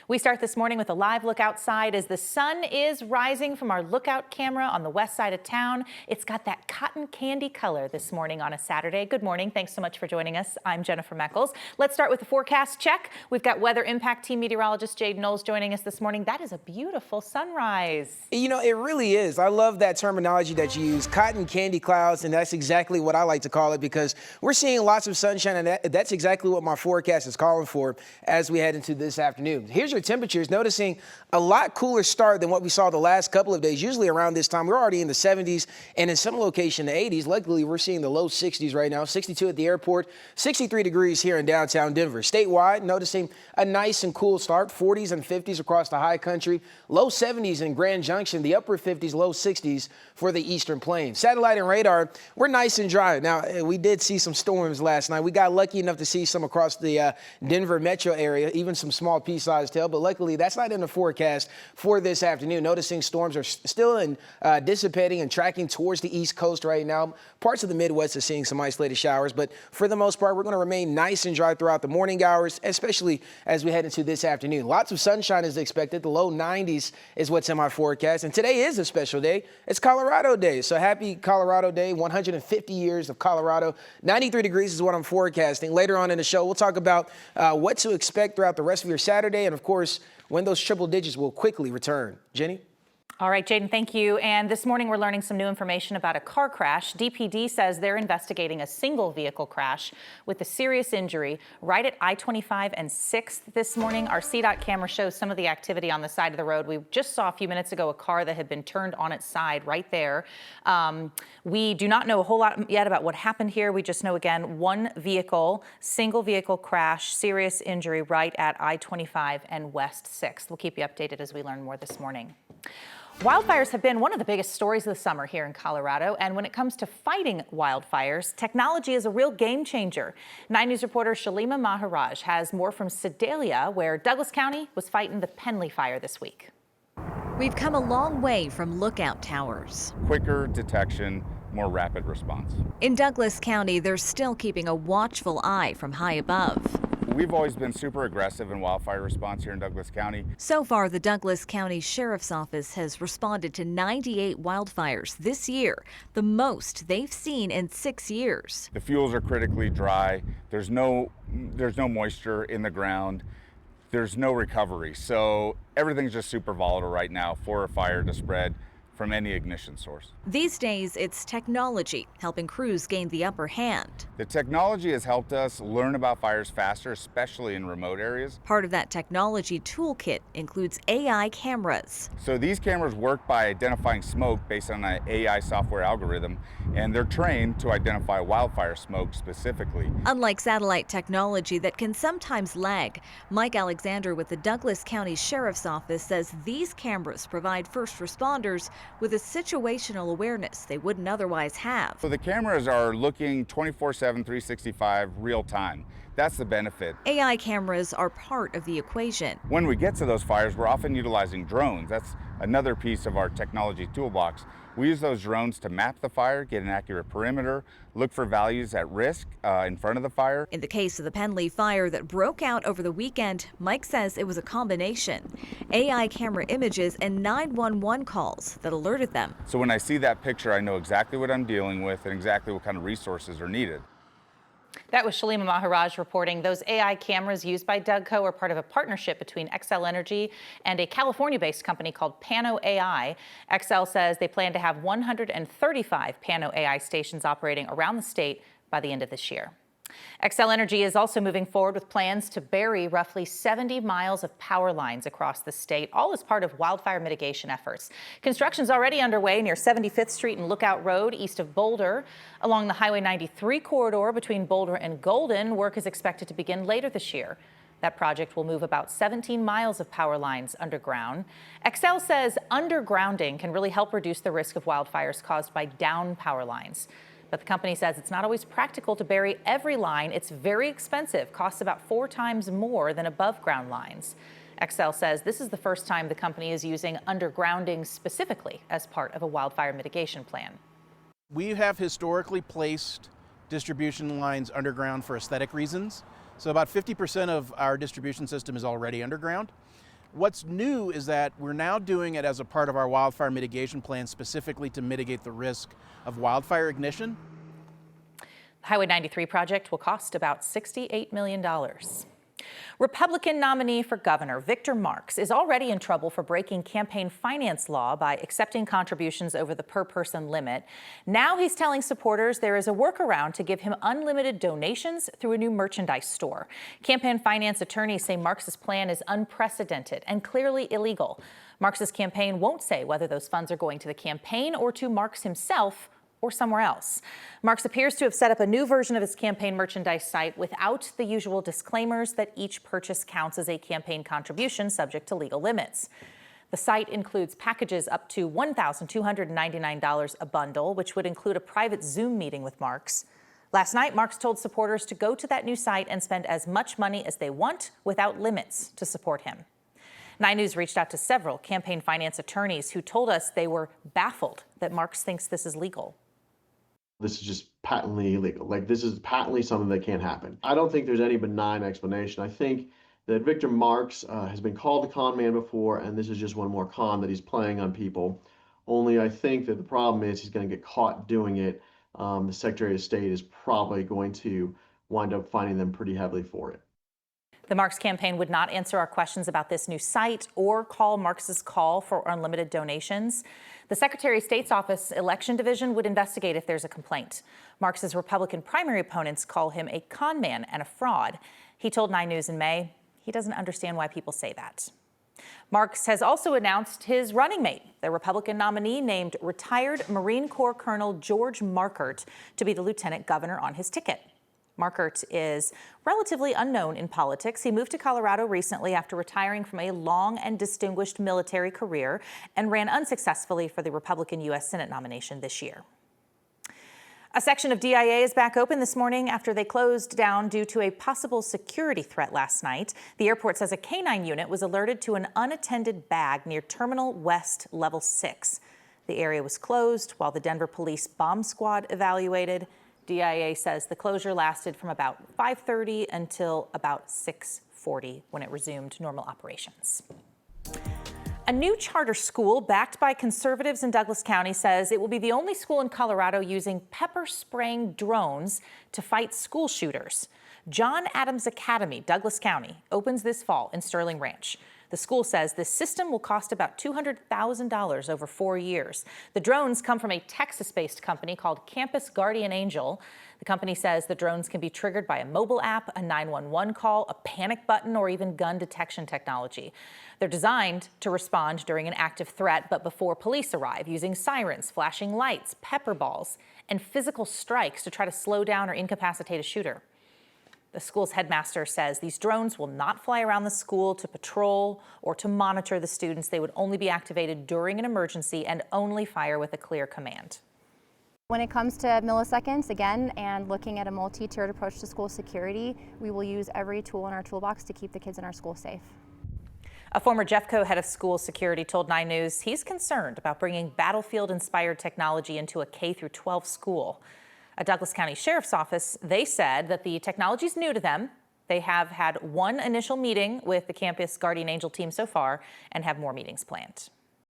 We start this morning with a live look outside as the sun is rising from our lookout camera on the west side of town. It's got that cotton candy color this morning on a Saturday. Good morning. Thanks so much for joining us. I'm Jennifer Meckles. Let's start with the forecast check. We've got Weather Impact Team meteorologist Jade Knowles joining us this morning. That is a beautiful sunrise. You know, it really is. I love that terminology that you use, cotton candy clouds, and that's exactly what I like to call it because we're seeing lots of sunshine, and that's exactly what my forecast is calling for as we head into this afternoon. Here's your temperatures. Noticing a lot cooler start than what we saw the last couple of days. Usually around this time, we're already in the 70s and in some location the 80s. Luckily, we're seeing the low 60s right now. 62 at the airport, 63 degrees here in downtown Denver. Statewide, noticing a nice and cool start, 40s and 50s across the high country, low 70s in Grand Junction, the upper 50s, low 60s for the eastern plains. Satellite and radar, we're nice and dry. Now, we did see some storms last night. We got lucky enough to see some across the Denver metro area, even some small pea-sized hail, but luckily that's not in the forecast for this afternoon. Noticing storms are still dissipating and tracking towards the east coast right now. Parts of the Midwest are seeing some isolated showers, but for the most part, we're going to remain nice and dry throughout the morning hours, especially as we head into this afternoon. Lots of sunshine is expected. The low 90s is what's in my forecast, and today is a special day. It's Colorado Day, so happy Colorado Day, 150 years of Colorado. 93 degrees is what I'm forecasting. Later on in the show, we'll talk about what to expect throughout the rest of your Saturday, and of course, when those triple digits will quickly return. Jenny? All right, Jaden, thank you. And this morning we're learning some new information about a car crash. DPD says they're investigating a single vehicle crash with a serious injury right at I-25 and 6th this morning. Our CDOT camera shows some of the activity on the side of the road. We just saw a few minutes ago a car that had been turned on its side right there. We do not know a whole lot yet about what happened here. We just know, again, one vehicle, single vehicle crash, serious injury right at I-25 and West 6th. We'll keep you updated as we learn more this morning. Wildfires have been one of the biggest stories of the summer here in Colorado, and when it comes to fighting wildfires, technology is a real game changer. 9 News reporter Shalima Maharaj has more from Sedalia, where Douglas County was fighting the Penley fire this week. We've come a long way from lookout towers. Quicker detection, more rapid response. In Douglas County, they're still keeping a watchful eye from high above. We've always been super aggressive in wildfire response here in Douglas County. So far, the Douglas County Sheriff's Office has responded to 98 wildfires this year, the most they've seen in 6 years. The fuels are critically dry. There's no moisture in the ground. There's no recovery. So everything's just super volatile right now for a fire to spread from any ignition source. These days, it's technology helping crews gain the upper hand. The technology has helped us learn about fires faster, especially in remote areas. Part of that technology toolkit includes AI cameras. So these cameras work by identifying smoke based on an AI software algorithm, and they're trained to identify wildfire smoke specifically. Unlike satellite technology that can sometimes lag, Mike Alexander with the Douglas County Sheriff's Office says these cameras provide first responders with a situational awareness they wouldn't otherwise have. So the cameras are looking 24/7, 365, real time. That's the benefit. AI cameras are part of the equation. When we get to those fires, we're often utilizing drones. That's another piece of our technology toolbox. We use those drones to map the fire, get an accurate perimeter, look for values at risk in front of the fire. In the case of the Penley fire that broke out over the weekend, Mike says it was a combination. AI camera images and 911 calls that alerted them. So when I see that picture, I know exactly what I'm dealing with and exactly what kind of resources are needed. That was Shalima Maharaj reporting. Those AI cameras used by DougCo are part of a partnership between Xcel Energy and a California-based company called Pano AI. Xcel says they plan to have 135 Pano AI stations operating around the state by the end of this year. Xcel Energy is also moving forward with plans to bury roughly 70 miles of power lines across the state, all as part of wildfire mitigation efforts. Construction's already underway near 75th Street and Lookout Road east of Boulder. Along the Highway 93 corridor between Boulder and Golden, work is expected to begin later this year. That project will move about 17 miles of power lines underground. Xcel says undergrounding can really help reduce the risk of wildfires caused by down power lines. But the company says it's not always practical to bury every line. It's very expensive, costs about 4 times more than above ground lines. Xcel says this is the first time the company is using undergrounding specifically as part of a wildfire mitigation plan. We have historically placed distribution lines underground for aesthetic reasons. So about 50% of our distribution system is already underground. What's new is that we're now doing it as a part of our wildfire mitigation plan, specifically to mitigate the risk of wildfire ignition. The Highway 93 project will cost about $68 million. Republican nominee for governor Victor Marx is already in trouble for breaking campaign finance law by accepting contributions over the per-person limit. Now he's telling supporters there is a workaround to give him unlimited donations through a new merchandise store. Campaign finance attorneys say Marx's plan is unprecedented and clearly illegal. Marx's campaign won't say whether those funds are going to the campaign or to Marx himself or somewhere else. Marx appears to have set up a new version of his campaign merchandise site without the usual disclaimers that each purchase counts as a campaign contribution subject to legal limits. The site includes packages up to $1,299 a bundle, which would include a private Zoom meeting with Marx. Last night, Marx told supporters to go to that new site and spend as much money as they want without limits to support him. 9 News reached out to several campaign finance attorneys who told us they were baffled that Marx thinks this is legal. This is just patently illegal. Like, this is patently something that can't happen. I don't think there's any benign explanation. I think that Victor Marx has been called a con man before, and this is just one more con that he's playing on people. Only I think that the problem is he's going to get caught doing it. The Secretary of State is probably going to wind up finding them pretty heavily for it. The Marx campaign would not answer our questions about this new site or call Marx's call for unlimited donations. The Secretary of State's office election division would investigate if there's a complaint. Marx's Republican primary opponents call him a con man and a fraud. He told 9 News in May he doesn't understand why people say that. Marx has also announced his running mate, the Republican nominee named retired Marine Corps Colonel George Markert, to be the lieutenant governor on his ticket. Markert is relatively unknown in politics. He moved to Colorado recently after retiring from a long and distinguished military career and ran unsuccessfully for the Republican U.S. Senate nomination this year. A section of DIA is back open this morning after they closed down due to a possible security threat last night. The airport says a K-9 unit was alerted to an unattended bag near Terminal West Level 6. The area was closed while the Denver Police Bomb Squad evaluated. DIA says the closure lasted from about 5:30 until about 6:40 when it resumed normal operations. A new charter school backed by conservatives in Douglas County says it will be the only school in Colorado using pepper spraying drones to fight school shooters. John Adams Academy, Douglas County, opens this fall in Sterling Ranch. The school says this system will cost about $200,000 over 4 years. The drones come from a Texas-based company called Campus Guardian Angel. The company says the drones can be triggered by a mobile app, a 911 call, a panic button, or even gun detection technology. They're designed to respond during an active threat, but before police arrive, using sirens, flashing lights, pepper balls, and physical strikes to try to slow down or incapacitate a shooter. The school's headmaster says these drones will not fly around the school to patrol or to monitor the students. They would only be activated during an emergency and only fire with a clear command. When it comes to milliseconds, again, and looking at a multi-tiered approach to school security, we will use every tool in our toolbox to keep the kids in our school safe. A former Jeffco head of school security told 9 News he's concerned about bringing battlefield-inspired technology into a K-12 school. A Douglas County Sheriff's Office, they said that the technology is new to them. They have had one initial meeting with the Campus Guardian Angel team so far and have more meetings planned.